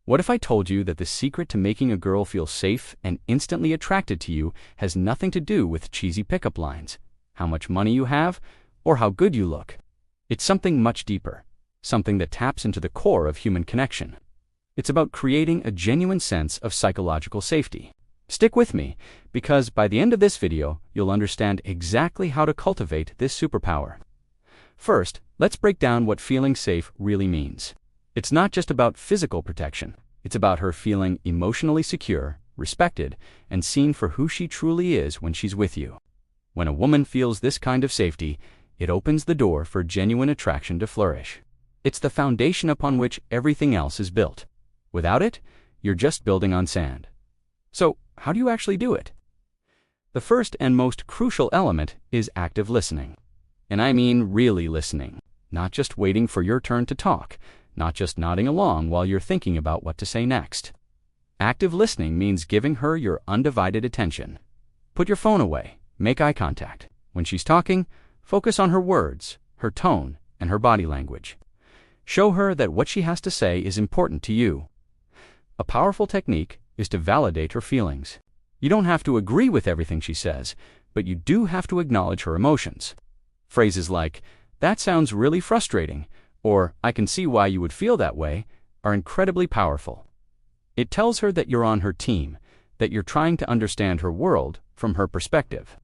What if I told you that the secret to making a girl feel safe and instantly attracted to you has nothing to do with cheesy pickup lines, how much money you have, or how good you look? It's something much deeper, something that taps into the core of human connection. It's about creating a genuine sense of psychological safety. Stick with me, because by the end of this video, you'll understand exactly how to cultivate this superpower. First, let's break down what feeling safe really means. It's not just about physical protection. It's about her feeling emotionally secure, respected, and seen for who she truly is when she's with you. When a woman feels this kind of safety, it opens the door for genuine attraction to flourish. It's the foundation upon which everything else is built. Without it, you're just building on sand. So, how do you actually do it? The first and most crucial element is active listening. And I mean really listening, not just waiting for your turn to talk, not just nodding along while you're thinking about what to say next. Active listening means giving her your undivided attention. Put your phone away, make eye contact. When she's talking, focus on her words, her tone, and her body language. Show her that what she has to say is important to you. A powerful technique is to validate her feelings. You don't have to agree with everything she says, but you do have to acknowledge her emotions. Phrases like, "That sounds really frustrating," or "I can see why you would feel that way," are incredibly powerful. It tells her that you're on her team, that you're trying to understand her world from her perspective.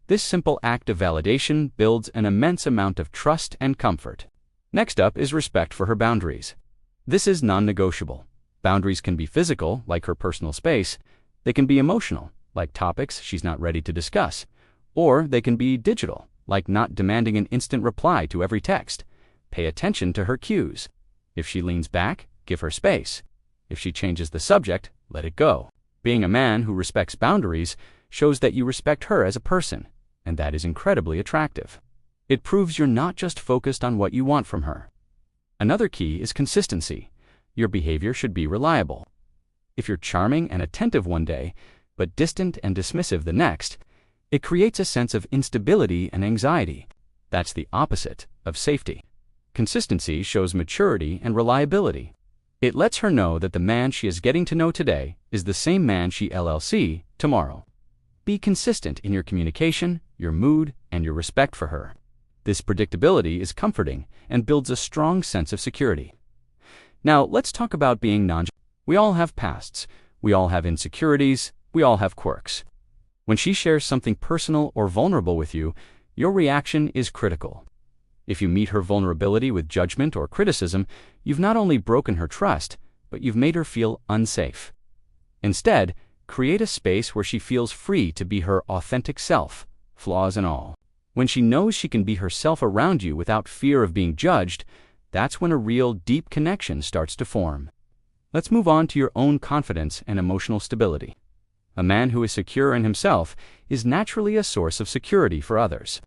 This simple act of validation builds an immense amount of trust and comfort. Next up is respect for her boundaries. This is non-negotiable. Boundaries can be physical, like her personal space. They can be emotional, like topics she's not ready to discuss. Or they can be digital, like not demanding an instant reply to every text. Pay attention to her cues. If she leans back, give her space. If she changes the subject, let it go. Being a man who respects boundaries shows that you respect her as a person, and that is incredibly attractive. It proves you're not just focused on what you want from her. Another key is consistency. Your behavior should be reliable. If you're charming and attentive one day, but distant and dismissive the next, it creates a sense of instability and anxiety. That's the opposite of safety. Consistency shows maturity and reliability. It lets her know that the man she is getting to know today is the same man she'll see tomorrow. Be consistent in your communication, your mood, and your respect for her. This predictability is comforting and builds a strong sense of security. Now, let's talk about being non-judgmental. We all have pasts. We all have insecurities. We all have quirks. When she shares something personal or vulnerable with you, your reaction is critical. If you meet her vulnerability with judgment or criticism, you've not only broken her trust, but you've made her feel unsafe. Instead, create a space where she feels free to be her authentic self, flaws and all. When she knows she can be herself around you without fear of being judged, that's when a real, deep connection starts to form. Let's move on to your own confidence and emotional stability. A man who is secure in himself is naturally a source of security for others.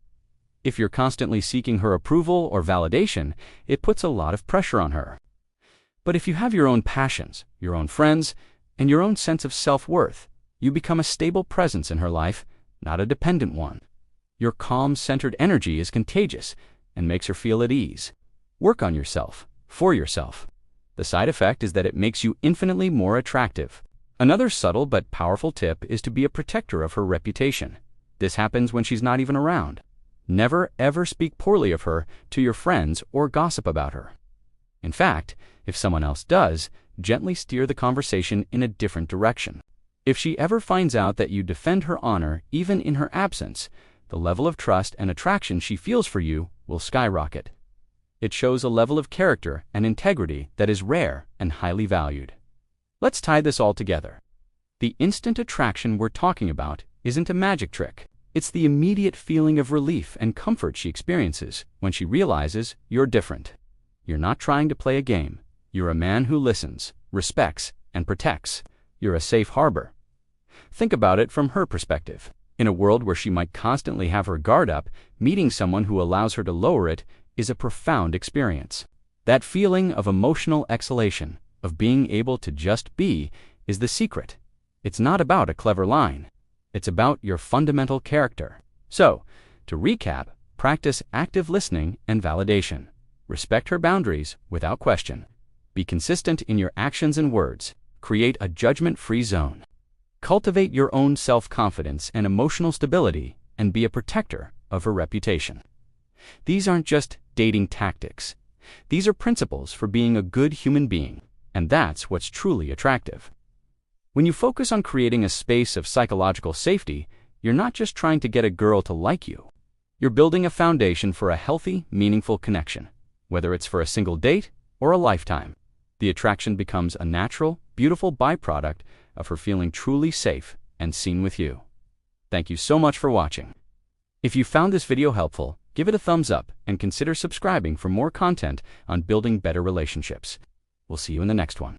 If you're constantly seeking her approval or validation, it puts a lot of pressure on her. But if you have your own passions, your own friends, and your own sense of self-worth, you become a stable presence in her life, not a dependent one. Your calm, centered energy is contagious and makes her feel at ease. Work on yourself, for yourself. The side effect is that it makes you infinitely more attractive. Another subtle but powerful tip is to be a protector of her reputation. This happens when she's not even around. Never ever speak poorly of her to your friends or gossip about her. In fact, if someone else does, gently steer the conversation in a different direction. If she ever finds out that you defend her honor even in her absence, the level of trust and attraction she feels for you will skyrocket. It shows a level of character and integrity that is rare and highly valued. Let's tie this all together. The instant attraction we're talking about isn't a magic trick. It's the immediate feeling of relief and comfort she experiences when she realizes you're different. You're not trying to play a game. You're a man who listens, respects, and protects. You're a safe harbor. Think about it from her perspective. In a world where she might constantly have her guard up, meeting someone who allows her to lower it is a profound experience. That feeling of emotional exhalation, of being able to just be, is the secret. It's not about a clever line. It's about your fundamental character. So, to recap, practice active listening and validation. Respect her boundaries without question. Be consistent in your actions and words. Create a judgment-free zone. Cultivate your own self-confidence and emotional stability, and be a protector of her reputation. These aren't just dating tactics. These are principles for being a good human being, and that's what's truly attractive. When you focus on creating a space of psychological safety, you're not just trying to get a girl to like you. You're building a foundation for a healthy, meaningful connection. Whether it's for a single date or a lifetime, the attraction becomes a natural, beautiful byproduct of her feeling truly safe and seen with you. Thank you so much for watching. If you found this video helpful, give it a thumbs up and consider subscribing for more content on building better relationships. We'll see you in the next one.